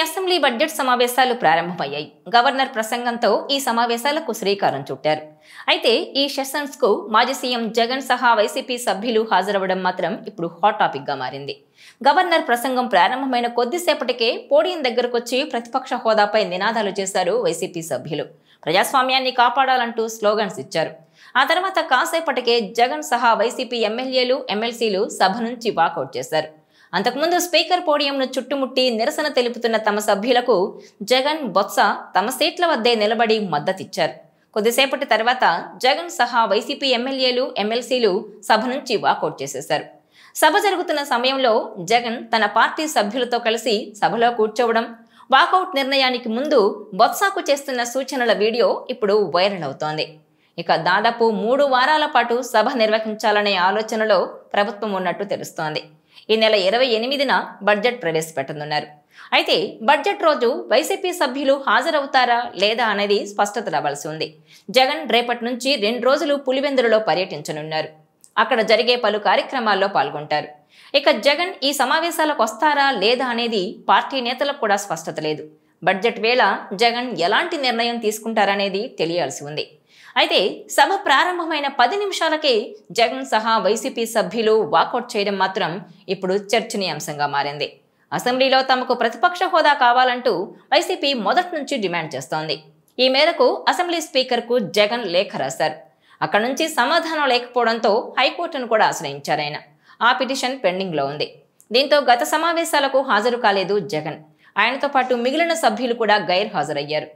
Assembly budget సమావేశాలు ప్రారంభమయ్యాయి. Governor ప్రసంగంతో ఈ సమావేశాలకు శ్రీకారం చుట్టారు. అయితే ఈ సెషన్స్ కు మాజీ సీఎం జగన్ సహా వైసీపీ సభ్యులు హాజరవ్వడం మాత్రం ఇప్పుడు హాట్ టాపిక్ గా మారింది. గవర్నర్ ప్రసంగం ప్రారంభమైన కొద్దిసేపటికే పోడియం దగ్గరకొచ్చి ప్రతిపక్ష హోదాపై నినాదాలు చేశారు వైసీపీ సభ్యులు. ప్రజాస్వామ్యాన్ని కాపాడాలంటూ స్లోగన్స్ ఇచ్చారు. ఆ తర్వాత కాసేపటికే జగన్ సహా వైసీపీ ఎమ్మెల్యేలు, ఎమ్మెల్సీలు సభ నుంచి వాకౌట్ చేశారు. అంతకుముందు స్పీకర్ పోడియంను చుట్టుముట్టి నిరసన తెలుపుతున్న తమ సభ్యులకు జగన్, బొత్స తమ సీట్ల వద్దే నిలబడి మద్దతిచ్చారు. కొద్దిసేపటి తర్వాత జగన్ సహా వైసీపీ ఎమ్మెల్యేలు, ఎమ్మెల్సీలు సభ నుంచి వాకౌట్ చేసేశారు. సభ జరుగుతున్న సమయంలో జగన్ తన పార్టీ సభ్యులతో కలిసి సభలో కూర్చోవడం, వాకౌట్ నిర్ణయానికి ముందు బొత్సకు చేస్తున్న సూచనల వీడియో ఇప్పుడు వైరల్ అవుతోంది. ఇక దాదాపు 3 వారాల పాటు సభ నిర్వహించాలనే ఆలోచనలో ప్రభుత్వం ఉన్నట్టు తెలుస్తోంది. ఈ నెల 28న బడ్జెట్ ప్రవేశపెట్టనున్నారు. అయితే బడ్జెట్ రోజు వైసీపీ సభ్యులు హాజరవుతారా లేదా అనేది స్పష్టత రావాల్సి ఉంది. జగన్ రేపటి నుంచి 2 రోజులు పులివెందులలో పర్యటించనున్నారు. అక్కడ జరిగే పలు కార్యక్రమాల్లో పాల్గొంటారు. ఇక జగన్ ఈ సమావేశాలకు వస్తారా లేదా అనేది పార్టీ నేతలకు కూడా స్పష్టత లేదు. బడ్జెట్ వేళ జగన్ ఎలాంటి నిర్ణయం తీసుకుంటారనేది తెలియాల్సి ఉంది. అయితే సభ ప్రారంభమైన 10 నిమిషాలకే జగన్ సహా వైసీపీ సభ్యులు వాకౌట్ చేయడం మాత్రం ఇప్పుడు చర్చనీయాంశంగా మారింది. అసెంబ్లీలో తమకు ప్రతిపక్ష హోదా కావాలంటూ వైసీపీ మొదటి నుంచి డిమాండ్ చేస్తోంది. ఈ మేరకు అసెంబ్లీ స్పీకర్కు జగన్ లేఖ రాశారు. అక్కడి నుంచి సమాధానం లేకపోవడంతో హైకోర్టును కూడా ఆశ్రయించారాయన. ఆ పిటిషన్ పెండింగ్లో ఉంది. దీంతో గత సమావేశాలకు హాజరు కాలేదు జగన్. ఆయనతో పాటు మిగిలిన సభ్యులు కూడా గైర్హాజరయ్యారు.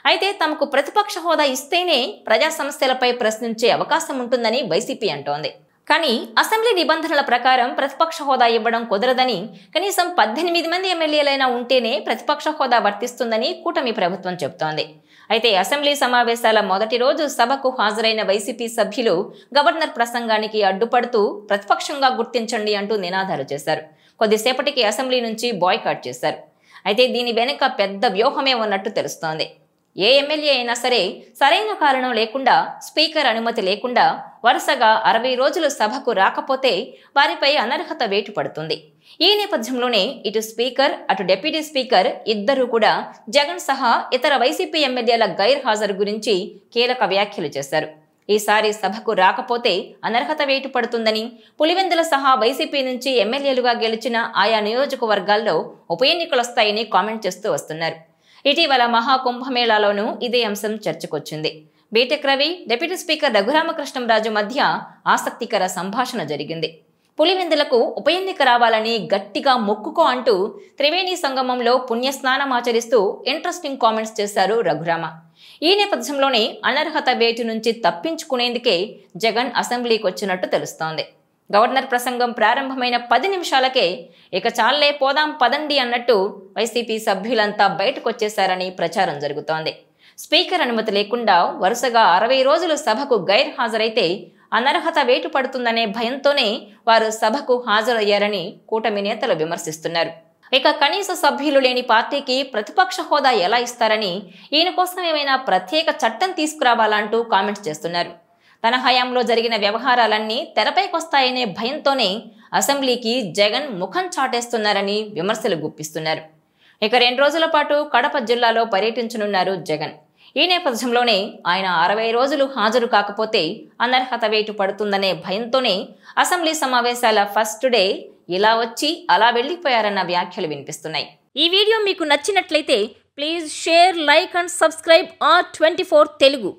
అయితే తమకు ప్రతిపక్ష హోదా ఇస్తేనే ప్రజా సమస్యలపై ప్రశ్నించే అవకాశం ఉంటుందని వైసీపీ అంటోంది. కానీ అసెంబ్లీ నిబంధనల ప్రకారం ప్రతిపక్ష హోదా ఇవ్వడం కుదరదని, కనీసం 18 మంది ఎమ్మెల్యేలైనా ఉంటేనే ప్రతిపక్ష హోదా వర్తిస్తుందని కూటమి ప్రభుత్వం చెబుతోంది. అయితే అసెంబ్లీ సమావేశాల మొదటి రోజు సభకు హాజరైన వైసీపీ సభ్యులు గవర్నర్ ప్రసంగానికి అడ్డుపడుతూ ప్రతిపక్షంగా గుర్తించండి అంటూ నినాదాలు చేశారు. కొద్దిసేపటికి అసెంబ్లీ నుంచి బాయ్కాట్ చేశారు. అయితే దీని వెనుక పెద్ద వ్యూహమే ఉన్నట్టు తెలుస్తోంది. ఏ ఎమ్మెల్యే అయినా సరే సరైన కారణం లేకుండా, స్పీకర్ అనుమతి లేకుండా వరుసగా 60 రోజులు సభకు రాకపోతే వారిపై అనర్హత వేటు పడుతుంది. ఈ నేపథ్యంలోనే ఇటు స్పీకర్, అటు డిప్యూటీ స్పీకర్ ఇద్దరూ కూడా జగన్ సహా ఇతర వైసీపీ ఎమ్మెల్యేల గైర్హాజరు గురించి కీలక వ్యాఖ్యలు చేశారు. ఈసారి సభకు రాకపోతే అనర్హత వేటు పడుతుందని, పులివెందుల సహా వైసీపీ నుంచి ఎమ్మెల్యేలుగా గెలిచిన ఆయా నియోజకవర్గాల్లో ఉప ఎన్నికలొస్తాయని కామెంట్ చేస్తూ వస్తున్నారు. ఇటీవల మహాకుంభమేళాలోనూ ఇదే అంశం చర్చకొచ్చింది. BTech Ravi, deputy speaker Raghurama Krishnam Raju మధ్య ఆసక్తికర సంభాషణ జరిగింది. పులివెందులకు ఉప ఎన్నిక రావాలని గట్టిగా మొక్కుకో అంటూ త్రివేణి సంగమంలో పుణ్యస్నానం ఆచరిస్తూ ఇంట్రెస్టింగ్ కామెంట్స్ చేశారు రఘురామ. ఈ నేపథ్యంలోనే అనర్హత వేటు నుంచి తప్పించుకునేందుకే జగన్ అసెంబ్లీకి వచ్చినట్టు తెలుస్తోంది. గవర్నర్ ప్రసంగం ప్రారంభమైన 10 నిమిషాలకే ఇక చాలే పోదాం పదండి అన్నట్టు వైసీపీ సభ్యులంతా బయటకొచ్చేశారని ప్రచారం జరుగుతోంది. స్పీకర్ అనుమతి లేకుండా వరుసగా 60 రోజులు సభకు గైర్హాజరైతే అనర్హత వేటు పడుతుందనే భయంతోనే వారు సభకు హాజరయ్యారని కూటమి నేతలు విమర్శిస్తున్నారు. ఇక కనీస సభ్యులు లేని పార్టీకి ప్రతిపక్ష హోదా ఎలా ఇస్తారని, ఈయన కోసం ఏమైనా ప్రత్యేక చట్టం తీసుకురావాలంటూ కామెంట్స్ చేస్తున్నారు. తన హయాంలో జరిగిన వ్యవహారాలన్నీ తెరపైకొస్తాయనే భయంతోనే అసెంబ్లీకి జగన్ ముఖం చాటేస్తున్నారని విమర్శలు గుప్పిస్తున్నారు. ఇక 2 రోజుల పాటు కడప జిల్లాలో పర్యటించనున్నారు జగన్. ఈ నేపథ్యంలోనే ఆయన 60 రోజులు హాజరు కాకపోతే అనర్హత వేటు పడుతుందనే భయంతోనే అసెంబ్లీ సమావేశాల ఫస్ట్ డే ఇలా వచ్చి అలా వెళ్లిపోయారన్న వ్యాఖ్యలు వినిపిస్తున్నాయి. ఈ వీడియో మీకు నచ్చినట్లయితే please share, like and subscribe R24 Telugu.